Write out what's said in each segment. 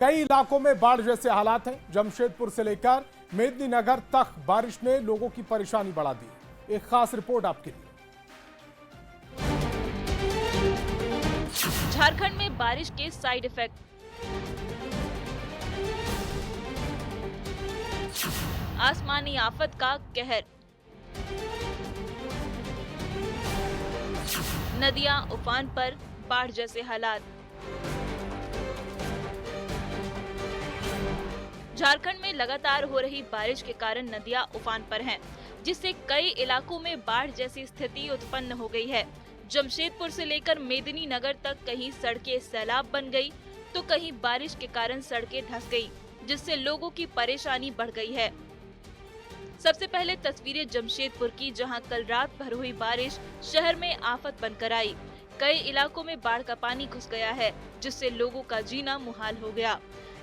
कई इलाकों में बाढ़ जैसे हालात हैं। जमशेदपुर से लेकर मेदिनीनगर तक बारिश ने लोगों की परेशानी बढ़ा दी। एक खास रिपोर्ट आपके लिए। झारखंड में बारिश के साइड इफेक्ट। आसमानी आफत का कहर। नदियां उफान पर, बाढ़ जैसे हालात। झारखंड में लगातार हो रही बारिश के कारण नदियां उफान पर हैं, जिससे कई इलाकों में बाढ़ जैसी स्थिति उत्पन्न हो गई है। जमशेदपुर से लेकर मेदिनीनगर तक कहीं सड़कें सैलाब बन गई, तो कहीं बारिश के कारण सड़कें धंस गई, जिससे लोगों की परेशानी बढ़ गई है। सबसे पहले तस्वीरें जमशेदपुर की, जहां कल रात भर हुई बारिश शहर में आफत बनकर आई। कई इलाकों में बाढ़ का पानी घुस गया है, जिससे लोगों का जीना मुहाल हो गया।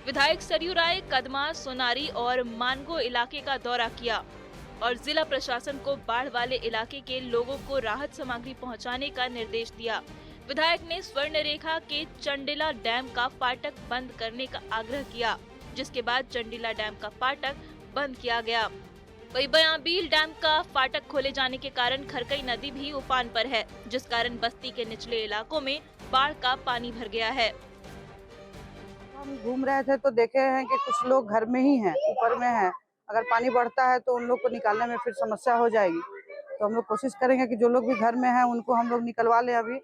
विधायक सरयू राय कदमा, सोनारी और मानगो इलाके का दौरा किया और जिला प्रशासन को बाढ़ वाले इलाके के लोगों को राहत सामग्री पहुंचाने का निर्देश दिया। विधायक ने स्वर्णरेखा के चंडिला डैम का फाटक बंद करने का आग्रह किया, जिसके बाद चंडिला डैम का फाटक बंद किया गया। वहीं बयाबील डैम का फाटक खोले जाने के कारण खरकई नदी भी उफान पर है, जिस कारण बस्ती के निचले इलाकों में बाढ़ का पानी भर गया है। हम घूम रहे थे तो देखे हैं कि कुछ लोग घर में ही हैं, ऊपर में हैं। अगर पानी बढ़ता है तो उन लोग को निकालने में फिर समस्या हो जाएगी, तो हम लोग कोशिश करेंगे कि जो लोग भी घर में हैं उनको हम लोग निकलवा लें अभी,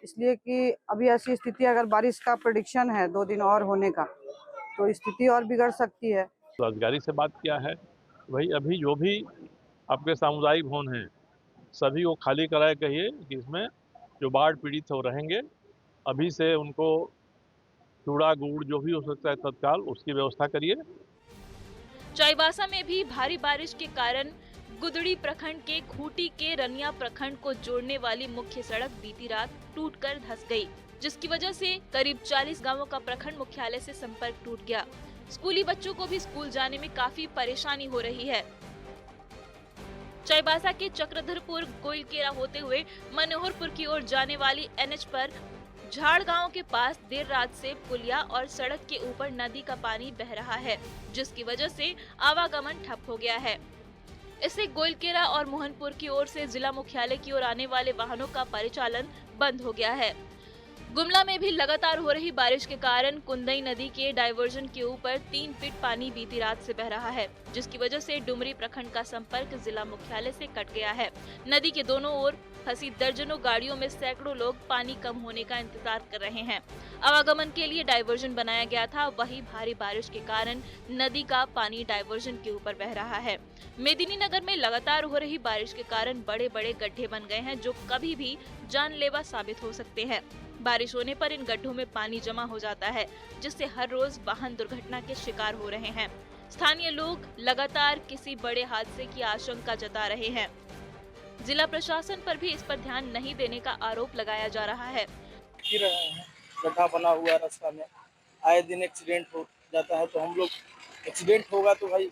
इसलिए कि अभी ऐसी स्थिति, अगर बारिश का प्रेडिक्शन है 2 दिन और होने का, तो स्थिति और बिगड़ सकती है। अधिकारी से बात किया है, वही अभी जो भी आपके सामुदायिक भवन हैं सभी को खाली कराए, कहिए कि इसमें जो बाढ़ पीड़ित हो रहेंगे अभी से उनको चूड़ा गुड़ जो भी हो सकता है तत्काल उसकी व्यवस्था करिए। चाईबासा में भी भारी बारिश के कारण गुदड़ी प्रखंड के खूंटी के रनिया प्रखंड को जोड़ने वाली मुख्य सड़क बीती रात टूटकर धंस गई, जिसकी वजह से करीब 40 गांवों का प्रखंड मुख्यालय से संपर्क टूट गया। स्कूली बच्चों को भी स्कूल जाने में काफी परेशानी हो रही है। चाईबासा के चक्रधरपुर गोइलकेरा होते हुए मनोहरपुर की ओर जाने वाली NH पर झाड़ गांव के पास देर रात से पुलिया और सड़क के ऊपर नदी का पानी बह रहा है, जिसकी वजह से आवागमन ठप हो गया है। इससे गोइलकेरा और मोहनपुर की ओर से जिला मुख्यालय की ओर आने वाले वाहनों का परिचालन बंद हो गया है। गुमला में भी लगातार हो रही बारिश के कारण कुंदई नदी के डायवर्जन के ऊपर 3 फीट पानी बीती रात से बह रहा है, जिसकी वजह से डुमरी प्रखंड का संपर्क जिला मुख्यालय से कट गया है। नदी के दोनों ओर फंसी दर्जनों गाड़ियों में सैकड़ों लोग पानी कम होने का इंतजार कर रहे हैं। आवागमन के लिए डायवर्जन बनाया गया था, वही भारी बारिश के कारण नदी का पानी डायवर्जन के ऊपर बह रहा है। मेदिनीनगर में लगातार हो रही बारिश के कारण बड़े बड़े गड्ढे बन गए हैं, जो कभी भी जानलेवा साबित हो सकते हैं। बारिश होने पर इन गड्ढों में पानी जमा हो जाता है, जिससे हर रोज वाहन दुर्घटना के शिकार हो रहे हैं। स्थानीय लोग लगातार किसी बड़े हादसे की आशंका जता रहे हैं। जिला प्रशासन पर भी इस पर ध्यान नहीं देने का आरोप लगाया जा रहा है। गड्ढा बना हुआ रास्ता में, आए दिन एक्सीडेंट हो जाता है, तो हम लोग एक्सीडेंट होगा तो भाई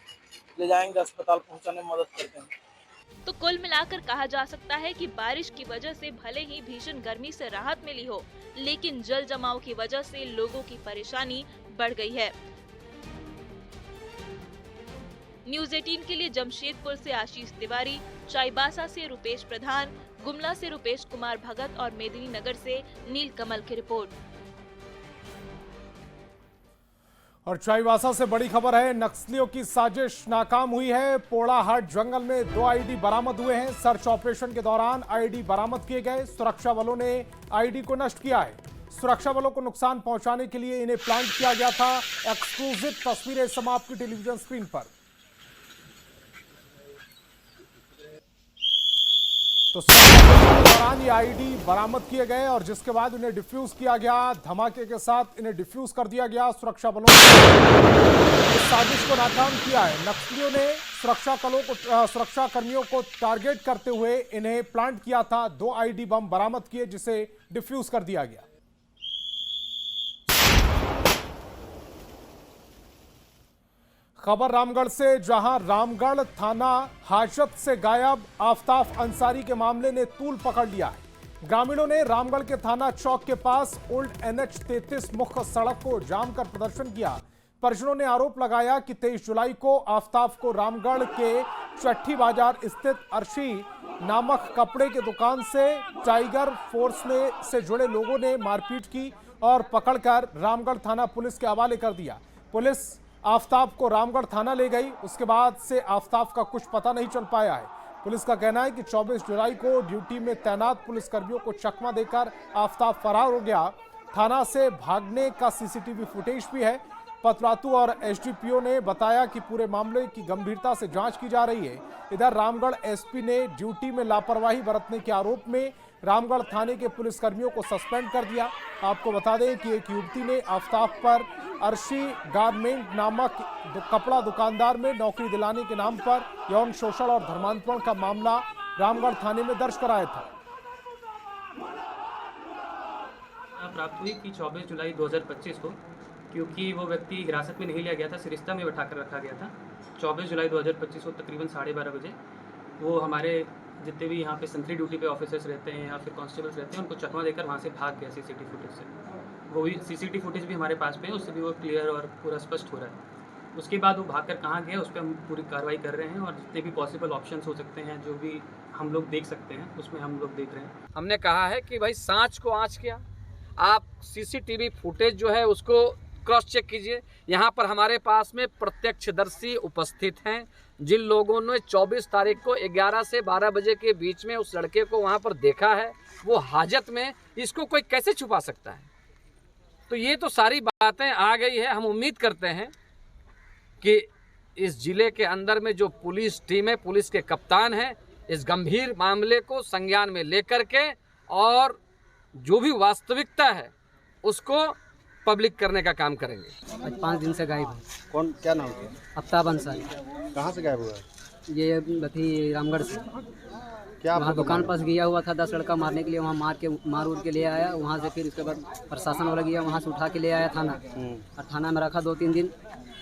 ले जाएंगे अस्पताल, पहुंचाने में मदद करते हैं। तो कुल मिलाकर कहा जा सकता है कि बारिश की वजह से भले ही भीषण गर्मी से राहत मिली हो, लेकिन जल जमाव की वजह से लोगों की परेशानी बढ़ गई है। न्यूज़ 18 के लिए जमशेदपुर से आशीष तिवारी, चाईबासा से रुपेश प्रधान, गुमला से रुपेश कुमार भगत और मेदिनीनगर से नील कमल की रिपोर्ट। और चाईबासा से बड़ी खबर है, नक्सलियों की साजिश नाकाम हुई है। पोड़ाहाट जंगल में 2 आईडी बरामद हुए हैं। सर्च ऑपरेशन के दौरान आईडी बरामद किए गए। सुरक्षा बलों ने आईडी को नष्ट किया है। सुरक्षा बलों को नुकसान पहुंचाने के लिए इन्हें प्लांट किया गया था। एक्सक्लूसिव तस्वीरें इस समय आपकी टेलीविजन स्क्रीन पर। तो के दौरान ये आईडी बरामद किए गए और जिसके बाद इन्हें डिफ्यूज किया गया। धमाके के साथ इन्हें डिफ्यूज कर दिया गया। सुरक्षा बलों ने इस साजिश को नाकाम किया है। नक्सलियों ने सुरक्षा कर्मियों को टारगेट करते हुए इन्हें प्लांट किया था। 2 आईडी बम बरामद किए, जिसे डिफ्यूज कर दिया गया। खबर रामगढ़ से, जहां रामगढ़ थाना हाजत से गायब आफताब अंसारी के मामले ने तूल पकड़ लिया है। ग्रामीणों ने रामगढ़ के थाना चौक के पास ओल्ड NH 33 मुख्य सड़क को जाम कर प्रदर्शन किया। परिजनों ने आरोप लगाया कि 23 जुलाई को आफ्ताब को रामगढ़ के चट्टी बाजार स्थित अर्शी नामक कपड़े की दुकान से टाइगर फोर्स से जुड़े लोगों ने मारपीट की और पकड़कर रामगढ़ थाना पुलिस के हवाले कर दिया। पुलिस आफ्ताब को रामगढ़ थाना ले गई। उसके बाद से आफ्ताब का कुछ पता नहीं चल पाया है। पुलिस का कहना है कि 24 जुलाई को ड्यूटी में तैनात पुलिसकर्मियों को चकमा देकर आफ्ताब फरार हो गया। थाना से भागने का CCTV फुटेज भी है। पतरातू और SDPO ने बताया कि पूरे मामले की गंभीरता से जांच की जा रही है। इधर रामगढ़ SP ने ड्यूटी में लापरवाही बरतने के आरोप में रामगढ़ थाने के पुलिसकर्मियों को सस्पेंड कर दिया। आपको बता दें कि एक युवती ने आफ्ताब पर अर्शी गारमेंट नामक कपड़ा दुकानदार में नौकरी दिलाने के नाम पर यौन शोषण और धर्मांतरण का मामला रामगढ़ थाने में दर्ज कराया था। प्राप्त हुई कि 24 जुलाई 2025 को, क्योंकि वो व्यक्ति हिरासत में नहीं लिया गया था, सिरिश्ता में बैठाकर रखा गया था। 24 जुलाई 2025 को तकरीबन 12:30 बजे वो हमारे जितने भी यहाँ पे सेंट्री ड्यूटी पे ऑफिसर्स रहते हैं या फिर कांस्टेबल्स रहते हैं, उनको चकमा देकर वहाँ से भाग गया CCTV फुटेज से। वो भी CCTV फुटेज भी हमारे पास में है, उससे भी वो क्लियर और पूरा स्पष्ट हो रहा है। उसके बाद वो भागकर कहाँ गया उस पर हम पूरी कार्रवाई कर रहे हैं और जितने भी पॉसिबल ऑप्शंस हो सकते हैं, जो भी हम लोग देख सकते हैं, उसमें हम लोग देख रहे हैं। हमने कहा है कि भाई सांच को आँच किया, आप CCTV फुटेज जो है उसको क्रॉस चेक कीजिए। यहाँ पर हमारे पास में प्रत्यक्षदर्शी उपस्थित हैं। जिन लोगों ने 24 तारीख को 11 से 12 बजे के बीच में उस लड़के को वहाँ पर देखा है, वो हाजत में, इसको कोई कैसे छुपा सकता है? तो ये तो सारी बातें आ गई है। हम उम्मीद करते हैं कि इस जिले के अंदर में जो पुलिस टीम है, पुलिस के कप्तान हैं, इस गंभीर मामले को संज्ञान में लेकर के और जो भी वास्तविकता है उसको पब्लिक करने का काम करेंगे। आज 5 दिन से गायब है। कौन, क्या नाम है? आफ्ताब अंसारी। कहाँ से गायब हुआ है? ये बथी रामगढ़ से। क्या वहाँ दुकान पास गया हुआ था 10 लड़का मारने के लिए, वहाँ मार उड़ के ले आया। वहाँ से फिर उसके बाद प्रशासन वाला गया, वहाँ से उठा के ले आया थाना, और थाना में रखा 2-3 दिन।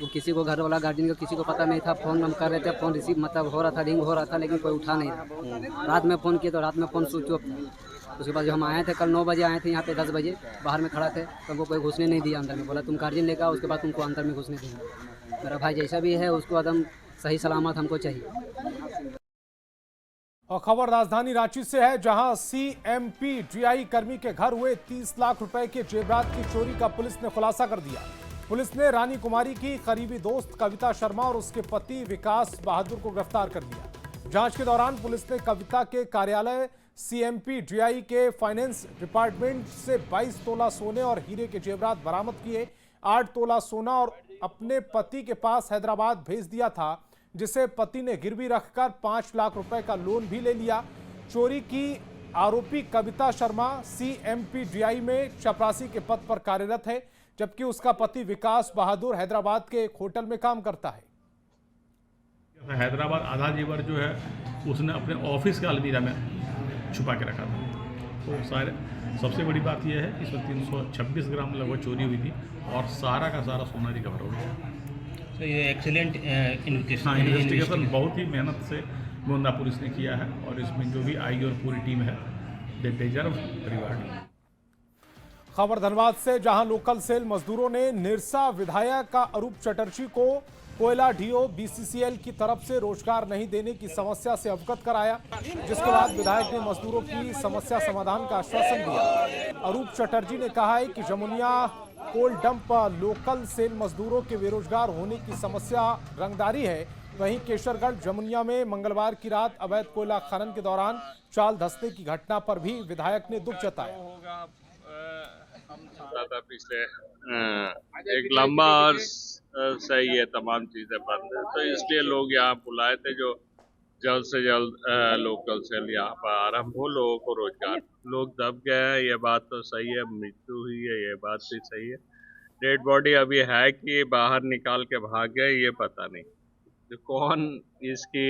वो किसी को, घर वाला गार्जियन को किसी को पता नहीं था। फ़ोन हम कर रहे थे, फ़ोन रिसीव मतलब हो रहा था, रिंग हो रहा था, लेकिन कोई उठा नहीं था। रात में फ़ोन किया तो रात में फ़ोन स्विच ऑफ था। उसके बाद जो हम आए थे कल 9 बजे आए थे यहाँ पे, 10 बजे बाहर में खड़ा थे, तो हमको कोई घुसने नहीं दिया अंदर में। बोला तुम गार्जियन लेकर आओ, उसके बाद तुमको अंदर में घुसने देंगे। मेरा भाई जैसा भी है उसको एकदम सही सलामत हमको चाहिए। और खबर राजधानी रांची से है, जहां CMP-DI कर्मी के घर हुए 30 लाख रुपए के जेवरात की चोरी का पुलिस ने खुलासा कर दिया। पुलिस ने रानी कुमारी की करीबी दोस्त कविता शर्मा और उसके पति विकास बहादुर को गिरफ्तार कर लिया। जांच के दौरान पुलिस ने कविता के कार्यालय CMP-DI के फाइनेंस डिपार्टमेंट से 22 तोला सोने और हीरे के जेवरात बरामद किए। 8 तोला सोना और अपने पति के पास हैदराबाद भेज दिया था, जिसे पति ने गिरवी रखकर 5 लाख रुपए का लोन भी ले लिया। चोरी की आरोपी कविता शर्मा CMP-DI में चपरासी के पद पर कार्यरत है, जबकि उसका पति विकास बहादुर हैदराबाद के एक होटल में काम करता है। हैदराबाद आधा जेवर जो है उसने अपने ऑफिस के अलमीरा में छुपा के रखा था। तो सारे सबसे बड़ी बात यह है कि इसमें 326 ग्राम लगभग चोरी हुई थी और सारा का सारा सोना रिकवर हो गया। तो ये एक्सीलेंट इन्वेस्टिगेशन बहुत ही मेहनत से गोंदा पुलिस ने किया है और इसमें जो भी आई और पूरी टीम है दे डिजर्व रिवार्ड। खबर धनबाद से, जहां लोकल सेल मजदूरों ने निरसा विधायक का अरूप चटर्जी को कोयला DO BCCL की तरफ से रोजगार नहीं देने की समस्या से अवगत कराया, जिसके बाद विधायक ने मजदूरों की समस्या समाधान का आश्वासन दिया। अरूप चटर्जी ने कहा है कि Jamunia coal dump local sale मजदूरों के बेरोजगार होने की समस्या रंगदारी है। वहीं केशरगढ़ जमुनिया में मंगलवार की रात अवैध कोयला खनन के दौरान चाल धंसने की घटना पर भी विधायक ने दुख जताया। पिछले एक लंबा अर्स से ये तमाम चीजें बंद है, तो इसलिए लोग यहाँ बुलाए थे जो जल्द से जल्द लोकल सेल यहाँ पर आरंभ हो, लोगों को रोजगार। लोग दब गए हैं, ये बात तो सही है, मृत्यु हुई है, ये बात भी सही है। डेड बॉडी अभी है कि बाहर निकाल के भाग गए ये पता नहीं। तो कौन इसकी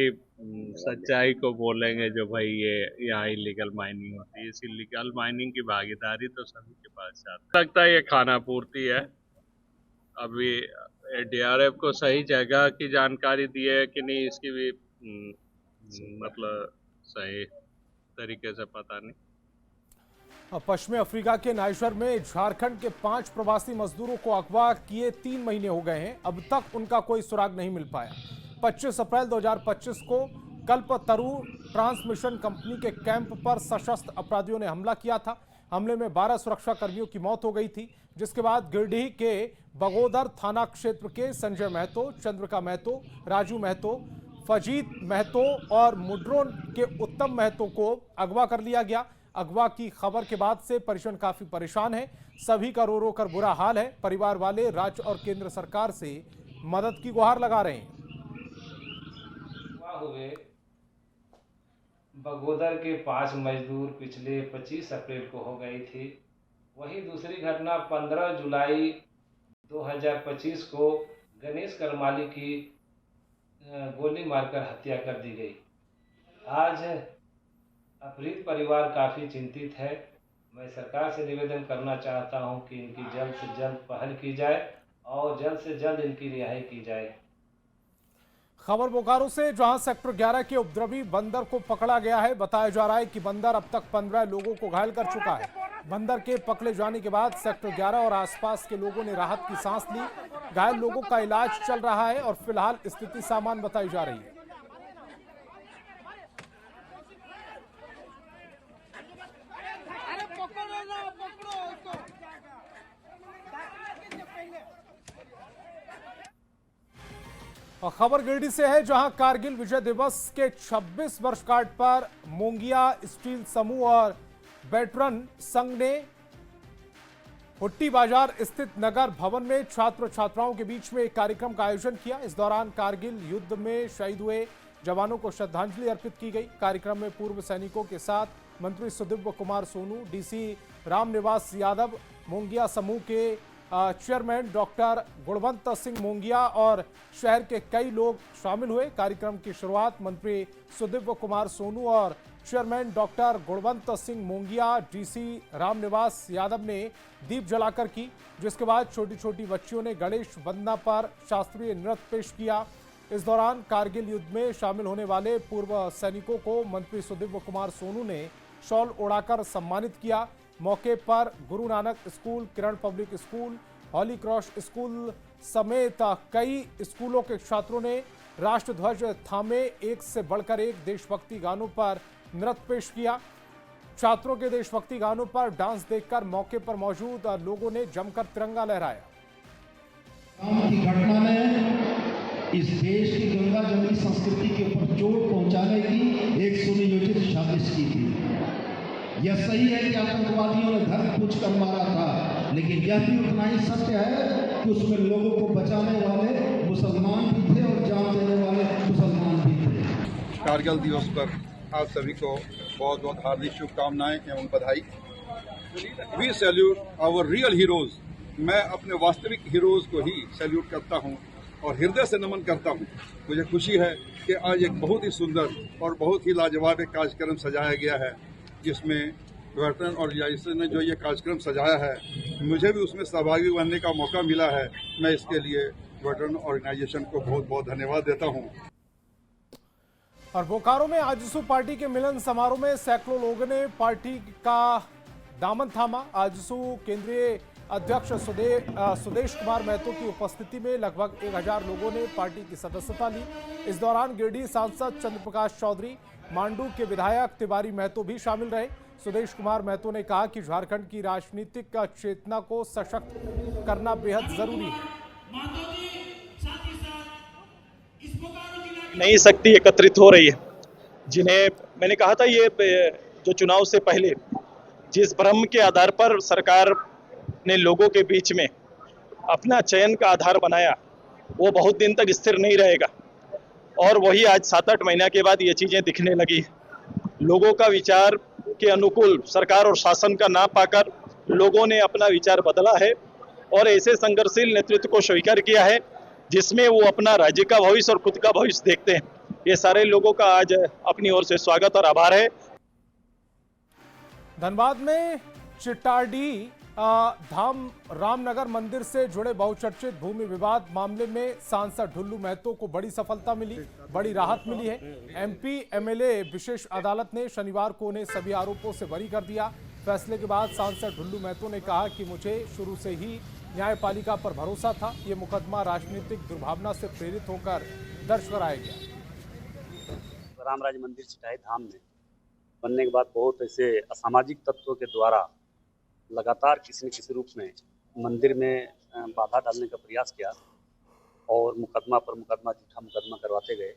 सच्चाई को बोलेंगे जो भाई ये यहाँ इलीगल माइनिंग होती है। इस इलीगल माइनिंग की भागीदारी तो सभी के पास जाती है। लगता है ये खाना पूर्ति है। अभी DRF को सही जगह की जानकारी दी है कि नहीं, इसकी भी मतलब सही तरीके से पता नहीं। पश्चिमी अफ्रीका के नाइजर में झारखंड के 5 प्रवासी मजदूरों को अगवा किए 3 महीने हो गए हैं। अब तक उनका कोई सुराग नहीं मिल पाया। 25 अप्रैल 2025 को कल्पतरु ट्रांसमिशन कंपनी के कैंप पर सशस्त्र अपराधियों ने हमला किया था। हमले में 12 सुरक्षा कर्मियों की मौत हो गई थी, जिसके बाद गिरिडीह के बगोदर थाना क्षेत्र के संजय महतो, चंद्रिका महतो, राजू महतो, फजीत महतो और मुड्रोन के उत्तम महतो को अगवा कर लिया गया। अगवा की खबर के बाद से परिजन काफी परेशान है। सभी का रो रो कर बुरा हाल है। परिवार वाले राज्य और केंद्र सरकार से मदद की गुहार लगा रहे हैं। हुए बगोदर के 5 मजदूर पिछले 25 अप्रैल को हो गई थी। वहीं दूसरी घटना 15 जुलाई 2025 को गणेश करमाली की गोली मारकर हत्या कर दी गई। आज अपहृत परिवार काफ़ी चिंतित है। मैं सरकार से निवेदन करना चाहता हूं कि इनकी जल्द से जल्द पहल की जाए और जल्द से जल्द इनकी रिहाई की जाए। खबर बोकारो से, जहां सेक्टर 11 के उपद्रवी बंदर को पकड़ा गया है। बताया जा रहा है कि बंदर अब तक 15 लोगों को घायल कर चुका है। बंदर के पकड़े जाने के बाद सेक्टर 11 और आसपास के लोगों ने राहत की सांस ली। घायल लोगों का इलाज चल रहा है और फिलहाल स्थिति सामान्य बताई जा रही है। और खबर गिरिडीह से है, जहां कारगिल विजय दिवस के 26 वर्षगांठ पर मोंगिया स्टील समूह और वेटरन संघ ने हुट्टी बाजार स्थित नगर भवन में छात्र छात्राओं के बीच में एक कार्यक्रम का आयोजन किया। इस दौरान कारगिल युद्ध में शहीद हुए जवानों को श्रद्धांजलि अर्पित की गई। कार्यक्रम में पूर्व सैनिकों के साथ मंत्री सुदिव्य कुमार सोनू, डीसी रामनिवास यादव, मोंगिया समूह के चेयरमैन डॉक्टर गुणवंत सिंह मोंगिया और शहर के कई लोग शामिल हुए। कार्यक्रम की शुरुआत मंत्री सुदिव्य कुमार सोनू और चेयरमैन डॉक्टर गुणवंत सिंह मोंगिया, डीसी रामनिवास यादव ने दीप जलाकर की, जिसके बाद छोटी छोटी बच्चियों ने गणेश वंदना पर शास्त्रीय नृत्य पेश किया। इस दौरान कारगिल युद्ध में शामिल होने वाले पूर्व सैनिकों को मंत्री सुदिव्य कुमार सोनू ने शॉल ओढ़ाकर सम्मानित किया। मौके पर गुरु नानक स्कूल, किरण पब्लिक स्कूल, हॉली क्रॉस स्कूल समेत कई स्कूलों के छात्रों ने राष्ट्रध्वज थामे एक से बढ़कर एक देशभक्ति गानों पर नृत्य पेश किया। छात्रों के देशभक्ति गानों पर डांस देखकर मौके पर मौजूद लोगों ने जमकर तिरंगा लहराया। की घटना ने इस देश की गंगा जमुनी संस्कृति के ऊपर चोट पहुंचाने की एक सुनियोजित साजिश की थी। यह सही है कि आतंकवादियों ने धर्म पूछ कर मारा था, लेकिन यह भी उतना ही सत्य है कि उसमें लोगों को बचाने वाले मुसलमान भी थे और जान देने वाले मुसलमान भी थे। कारगिल दिवस पर आप सभी को बहुत बहुत हार्दिक शुभकामनाएं एवं बधाई। We salute our real heroes. मैं अपने वास्तविक हीरोज को ही सैल्यूट करता हूं और हृदय से नमन करता हूं। मुझे खुशी है कि आज एक बहुत ही सुंदर और बहुत ही लाजवाब एक कार्यक्रम सजाया गया है, जिसमें वेटरन ऑर्गेनाइजेशन ने जो ये कार्यक्रम सजाया है, मुझे भी उसमें सहभागी बनने का मौका मिला है। मैं इसके लिए वेटरन ऑर्गेनाइजेशन को बहुत बहुत धन्यवाद देता हूं। और बोकारो में आजसू पार्टी के मिलन समारोह में सैकड़ों लोगों ने पार्टी का दामन थामा। आजसू केंद्रीय अध्यक्ष सुदेश कुमार महतो की उपस्थिति में लगभग 1000 लोगों ने पार्टी की सदस्यता ली। इस दौरान गिरिडीह सांसद चंद्रप्रकाश चौधरी, मांडू के विधायक तिवारी महतो भी शामिल रहे। सुदेश कुमार महतो ने कहा कि झारखंड की राजनीतिक चेतना को सशक्त करना बेहद जरूरी है। नई शक्ति एकत्रित हो रही है, जिन्हें मैंने कहा था ये जो चुनाव से पहले जिस भ्रम के आधार पर सरकार ने लोगों के बीच में अपना चयन का आधार बनाया, वो बहुत दिन तक स्थिर नहीं रहेगा। और वही आज 7-8 महीना के बाद ये चीजें दिखने लगी। लोगों का विचार के अनुकूल सरकार और शासन का ना पाकर लोगों ने अपना विचार बदला है और ऐसे संघर्षशील नेतृत्व को स्वीकार किया है, जिसमें वो अपना राज्य का भविष्य और खुद का भविष्य देखते हैं। ये सारे लोगों का आज अपनी ओर से स्वागत और आभार है। धनबाद में चिट्टाडी धाम रामनगर मंदिर से जुड़े बहुचर्चित भूमि विवाद मामले में सांसद ढुल्लू महतो को बड़ी सफलता मिली, बड़ी राहत मिली है। एमपी एमएलए विशेष अदालत ने शनिवार को उन्हें सभी आरोपों से बरी कर दिया। फैसले के बाद सांसद ढुल्लू महतो ने कहा कि मुझे शुरू से ही न्यायपालिका पर भरोसा था। ये मुकदमा राजनीतिक दुर्भावना से प्रेरित होकर दर्ज कराया गया। रामराज मंदिर सिटाई धाम में बनने के बाद बहुत ऐसे असामाजिक तत्वों के द्वारा लगातार किसी न किसी रूप में मंदिर में बाधा डालने का प्रयास किया और मुकदमा पर मुकदमा, झूठा मुकदमा करवाते गए।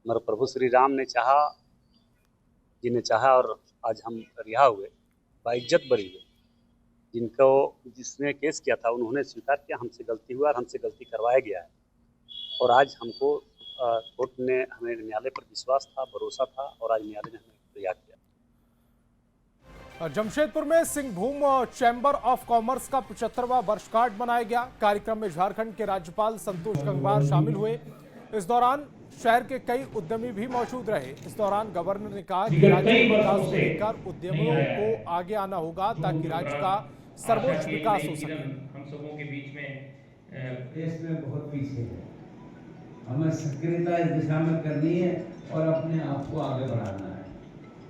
मगर प्रभु श्री राम ने चाहा, जिन्हें चाहा और आज हम रिहा हुए, बाइज्जत बरी हुए। जिसने केस किया था उन्होंने स्वीकार किया हमसे गलती हुआ और हमसे गलती करवाया गया है। और आज हमको कोर्ट ने, हमें न्यायालय पर विश्वास था, भरोसा था और आज न्यायालय ने हमें रिहा किया। जमशेदपुर में सिंहभूम चैम्बर ऑफ कॉमर्स का 75वां वर्षगांठ मनाया गया। कार्यक्रम में झारखंड के राज्यपाल संतोष गंगवार शामिल हुए। इस दौरान शहर के कई उद्यमी भी मौजूद रहे। इस दौरान गवर्नर ने कहा कि राज्य के विकास को लेकर उद्यमियों को आगे आना होगा ताकि राज्य का सर्वोच्च विकास हो सके। हम सबों के बीच में देश में बहुत पीछे है, हमें सक्रियता इस दिशा में करनी है और अपने आप को आगे बढ़ाना है।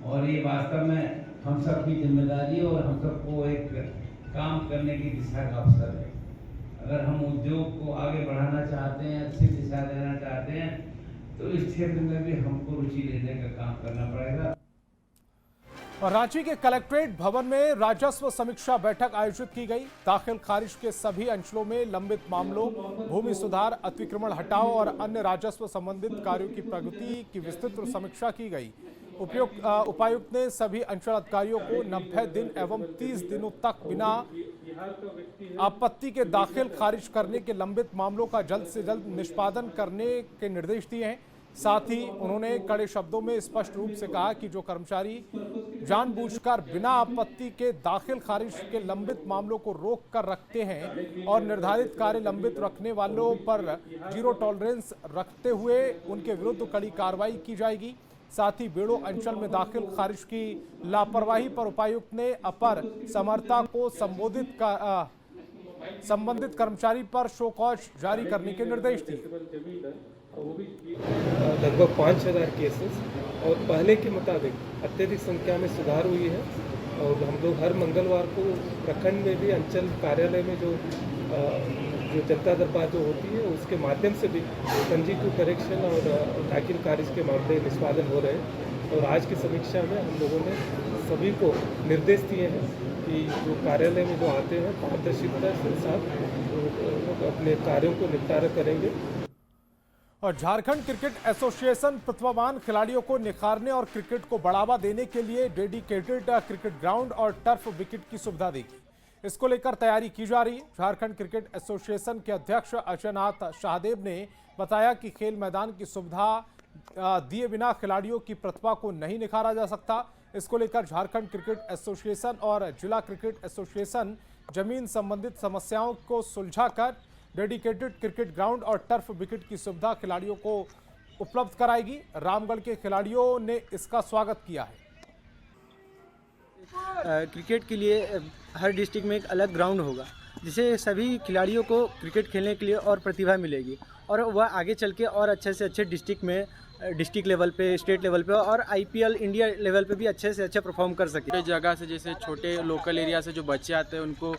और ये वास्तव में हम सब की जिम्मेदारी और हम सबको एक काम करने की दिशा का अवसर है। अगर हम उद्योग को आगे बढ़ाना चाहते हैं, अच्छी दिशा देना चाहते हैं, तो इस क्षेत्र में भी हमको रुचि लेने का काम करना पड़ेगा। और रांची के कलेक्ट्रेट भवन में राजस्व समीक्षा बैठक आयोजित की गई। दाखिल खारिज के सभी अंचलों में लंबित मामलों, भूमि सुधार, अतिक्रमण हटाओ और अन्य राजस्व संबंधित कार्यों की प्रगति की विस्तृत समीक्षा की गई। उपायुक्त ने सभी अंचल अधिकारियों को 90 दिन एवं 30 दिनों तक बिना आपत्ति के दाखिल खारिज करने के लंबित मामलों का जल्द से जल्द निष्पादन करने के निर्देश दिए हैं। साथ ही उन्होंने कड़े शब्दों में स्पष्ट रूप से कहा कि जो कर्मचारी जानबूझकर बिना आपत्ति के दाखिल खारिज के लंबित मामलों को रोक कर रखते हैं और निर्धारित कार्य लंबित रखने वालों पर जीरो टॉलरेंस रखते हुए उनके विरुद्ध कड़ी कार्रवाई की जाएगी। साथ ही बेड़ो अंचल में दाखिल खारिज की लापरवाही पर उपायुक्त ने अपर समर्था को संबंधित कर्मचारी पर शो कॉज जारी करने के निर्देश दिए। लगभग 5000 केसेस और पहले के मुताबिक अत्यधिक संख्या में सुधार हुई है। और हम लोग हर मंगलवार को प्रखंड में भी अंचल कार्यालय में जो जनता दरबार जो होती है उसके माध्यम से भी पंजी टू करेक्शन और दाखिल खारिज के मामले निष्पादन हो रहे हैं। और आज की समीक्षा में हम लोगों ने सभी को निर्देश दिए हैं कि जो कार्यालय में जो आते हैं पारदर्शिता के साथ अपने कार्यों को निपटारा करेंगे। और झारखंड क्रिकेट एसोसिएशन प्रतिभावान खिलाड़ियों को निखारने और क्रिकेट को बढ़ावा देने के लिए डेडिकेटेड क्रिकेट ग्राउंड और टर्फ विकेट की सुविधा देगी। इसको लेकर तैयारी की जा रही है। झारखंड क्रिकेट एसोसिएशन के अध्यक्ष अजयनाथ शाहदेव ने बताया कि खेल मैदान की सुविधा दिए बिना खिलाड़ियों की प्रतिभा को नहीं निखारा जा सकता। इसको लेकर झारखंड क्रिकेट एसोसिएशन और जिला क्रिकेट एसोसिएशन जमीन संबंधित समस्याओं को सुलझाकर डेडिकेटेड क्रिकेट ग्राउंड और टर्फ विकेट की सुविधा खिलाड़ियों को उपलब्ध कराएगी। रामगढ़ के खिलाड़ियों ने इसका स्वागत किया है। क्रिकेट के लिए हर डिस्ट्रिक्ट में एक अलग ग्राउंड होगा जिससे सभी खिलाड़ियों को क्रिकेट खेलने के लिए और प्रतिभा मिलेगी और वह आगे चल के और अच्छे से अच्छे डिस्ट्रिक्ट में, डिस्ट्रिक्ट लेवल पे, स्टेट लेवल पे और आईपीएल इंडिया लेवल पे भी अच्छे से अच्छे परफॉर्म कर सके। जगह से जैसे छोटे लोकल एरिया से जो बच्चे आते हैं उनको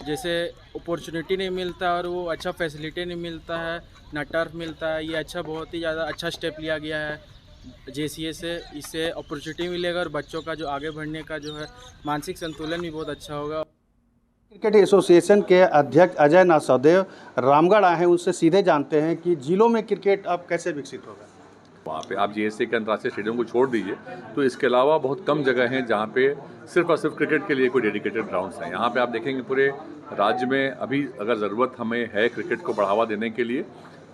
जैसे अपॉर्चुनिटी नहीं मिलता और वो अच्छा फैसिलिटी नहीं मिलता है, ना टर्फ मिलता है। ये अच्छा, बहुत ही ज़्यादा अच्छा स्टेप लिया गया है जेसीए से। इससे अपॉर्चुनिटी मिलेगा और बच्चों का जो आगे बढ़ने का जो है मानसिक संतुलन भी बहुत अच्छा होगा। क्रिकेट एसोसिएशन के अध्यक्ष अजयनाथ शाहदेव रामगढ़ आए हैं, उनसे सीधे जानते हैं कि जिलों में क्रिकेट अब कैसे विकसित होगा। वहाँ पे आप जीएसए के अंतर्राष्ट्रीय स्टेडियम को छोड़ दीजिए तो इसके अलावा बहुत कम जगह हैं जहाँ पे सिर्फ और सिर्फ क्रिकेट के लिए कोई डेडिकेटेड ग्राउंड्स हैं। यहाँ पे आप देखेंगे पूरे राज्य में अभी अगर ज़रूरत हमें है क्रिकेट को बढ़ावा देने के लिए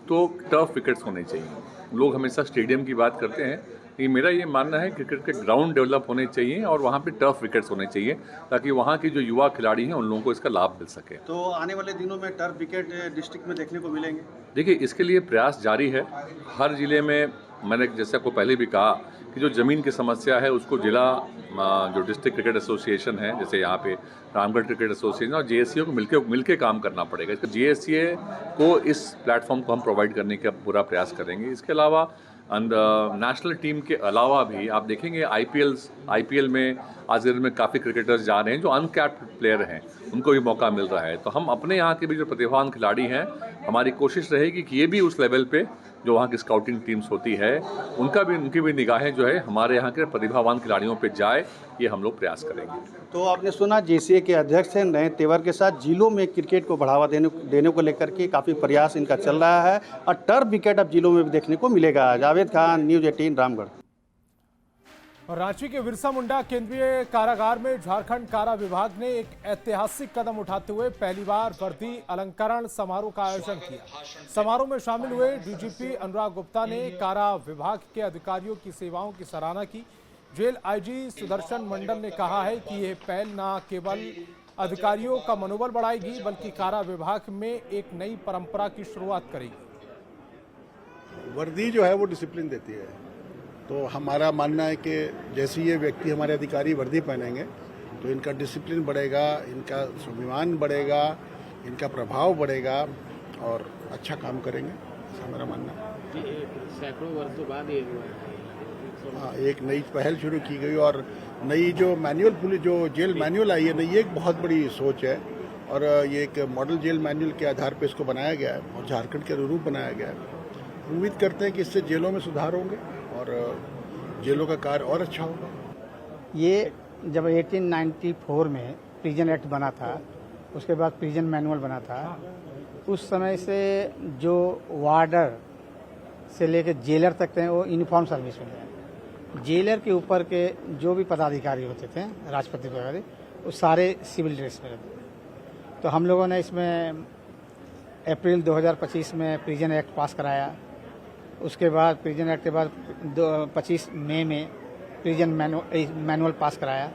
तो टर्फ विकेट्स होने चाहिए। लोग हमेशा स्टेडियम की बात करते हैं, लेकिन मेरा ये मानना है क्रिकेट के ग्राउंड डेवलप होने चाहिए और वहाँ पे टर्फ विकेट्स होने चाहिए ताकि वहाँ की जो युवा खिलाड़ी हैं उन लोगों को इसका लाभ मिल सके। तो आने वाले दिनों में टर्फ विकेट डिस्ट्रिक्ट में देखने को मिलेंगे? देखिए, इसके लिए प्रयास जारी है। हर जिले में मैंने जैसे आपको पहले भी कहा कि जो ज़मीन की समस्या है उसको जिला जो डिस्ट्रिक्ट क्रिकेट एसोसिएशन है, जैसे यहाँ पे रामगढ़ क्रिकेट एसोसिएशन और जेएससीए को मिलके काम करना पड़ेगा। इसका जेएससीए को इस प्लेटफॉर्म को हम प्रोवाइड करने का पूरा प्रयास करेंगे। इसके अलावा नेशनल टीम के अलावा भी आप देखेंगे आईपीएल में आज के दिन में काफ़ी क्रिकेटर्स जा रहे हैं जो अनकैप्ड प्लेयर हैं, उनको भी मौका मिल रहा है। तो हम अपने यहाँ के भी जो प्रतिभावान खिलाड़ी हैं, हमारी कोशिश रहेगी कि ये भी उस लेवल पे जो वहाँ की स्काउटिंग टीम्स होती है उनकी भी निगाहें जो है हमारे यहाँ के प्रतिभावान खिलाड़ियों पे जाए, ये हम लोग प्रयास करेंगे। तो आपने सुना जेसीए के अध्यक्ष हैं, नए तेवर के साथ जिलों में क्रिकेट को बढ़ावा देने को लेकर के काफ़ी प्रयास इनका चल रहा है और टर्फ विकेट अब जिलों में भी देखने को मिलेगा। जावेद खान, न्यूज़ 18 रामगढ़। और रांची के बिरसा मुंडा केंद्रीय कारागार में झारखंड कारा विभाग ने एक ऐतिहासिक कदम उठाते हुए पहली बार वर्दी अलंकरण समारोह का आयोजन किया। समारोह में शामिल हुए डीजीपी अनुराग गुप्ता ने कारा विभाग के अधिकारियों की सेवाओं की सराहना की। जेल आईजी सुदर्शन मंडल ने कहा है कि यह पहल न केवल अधिकारियों का मनोबल बढ़ाएगी बल्कि कारा विभाग में एक नई परंपरा की शुरुआत करेगी। वर्दी जो है वो डिसिप्लिन देती है, तो हमारा मानना है कि जैसे ये व्यक्ति हमारे अधिकारी वर्दी पहनेंगे तो इनका डिसिप्लिन बढ़ेगा, इनका स्वाभिमान बढ़ेगा, इनका प्रभाव बढ़ेगा और अच्छा काम करेंगे, ऐसा मेरा मानना है। सैकड़ों वर्षों बाद ये हुआ है। हाँ, एक नई पहल शुरू की गई और नई जो मैनुअल पुलिस जो जेल मैनुअल आई है ना, ये एक बहुत बड़ी सोच है और ये एक मॉडल जेल मैनुअल के आधार पर इसको बनाया गया है और झारखंड के अनुरूप बनाया गया है। उम्मीद करते हैं कि इससे जेलों में सुधार होंगे और जेलों का कार्य और अच्छा होगा। ये जब 1894 में प्रिजन एक्ट बना था, उसके बाद प्रिजन मैनुअल बना था, उस समय से जो वार्डर से लेकर जेलर तक थे वो यूनिफॉर्म सर्विस में थे। जेलर के ऊपर के जो भी पदाधिकारी होते थे, राष्ट्रपति पदाधिकारी, वो सारे सिविल ड्रेस में रहते। तो हम लोगों ने इसमें अप्रैल 2025 में प्रिजन एक्ट पास कराया। उसके बाद प्रिजन एक्ट के बाद 25 मई में प्रिजन मैनुअल पास कराया।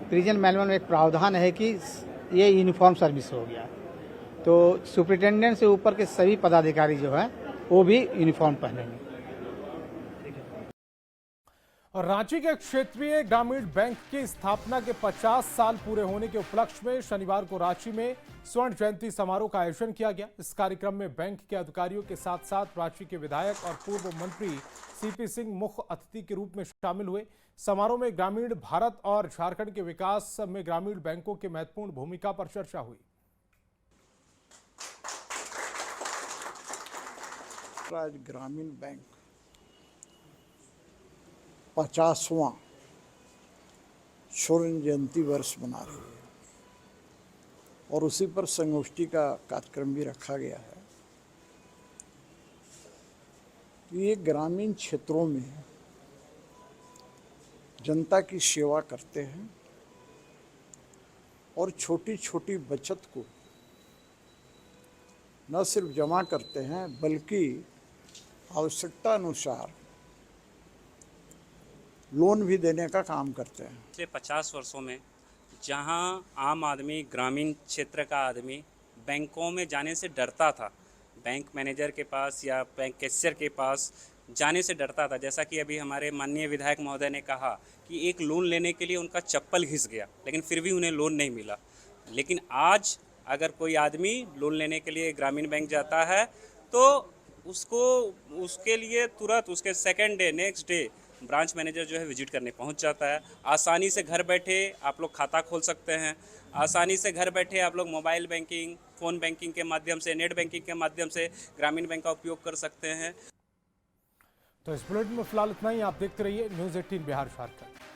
प्रिजन मैनुअल में एक प्रावधान है कि ये यूनिफॉर्म सर्विस हो गया, तो सुपरिटेंडेंट से ऊपर के सभी पदाधिकारी जो है वो भी यूनिफॉर्म पहनेंगे। और रांची के क्षेत्रीय ग्रामीण बैंक की स्थापना के 50 साल पूरे होने के उपलक्ष्य में शनिवार को रांची में स्वर्ण जयंती समारोह का आयोजन किया गया। इस कार्यक्रम में बैंक के अधिकारियों के साथ साथ रांची के विधायक और पूर्व मंत्री सीपी सिंह मुख्य अतिथि के रूप में शामिल हुए। समारोह में ग्रामीण भारत और झारखंड के विकास में ग्रामीण बैंकों की महत्वपूर्ण भूमिका पर चर्चा हुई। आज ग्रामीण बैंक 50वां स्वर्ण जयंती वर्ष मना रही है और उसी पर संगोष्ठी का कार्यक्रम भी रखा गया है। तो ये ग्रामीण क्षेत्रों में जनता की सेवा करते हैं और छोटी छोटी बचत को न सिर्फ जमा करते हैं बल्कि आवश्यकता अनुसार लोन भी देने का काम करते हैं। पिछले 50 वर्षों में जहां आम आदमी, ग्रामीण क्षेत्र का आदमी बैंकों में जाने से डरता था, बैंक मैनेजर के पास या बैंक कैशियर के पास जाने से डरता था, जैसा कि अभी हमारे माननीय विधायक महोदय ने कहा कि एक लोन लेने के लिए उनका चप्पल घिस गया लेकिन फिर भी उन्हें लोन नहीं मिला। लेकिन आज अगर कोई आदमी लोन लेने के लिए ग्रामीण बैंक जाता है तो उसके लिए तुरंत उसके second day, next day branch manager जो है विजिट करने पहुंच जाता है। आसानी से घर बैठे आप लोग खाता खोल सकते हैं, आसानी से घर बैठे आप लोग मोबाइल बैंकिंग, फ़ोन बैंकिंग के माध्यम से, नेट बैंकिंग के माध्यम से ग्रामीण बैंक का उपयोग कर सकते हैं। तो इस बुलेटिन में फिलहाल इतना ही। आप देखते रहिए न्यूज़ 18 बिहार झारखंड।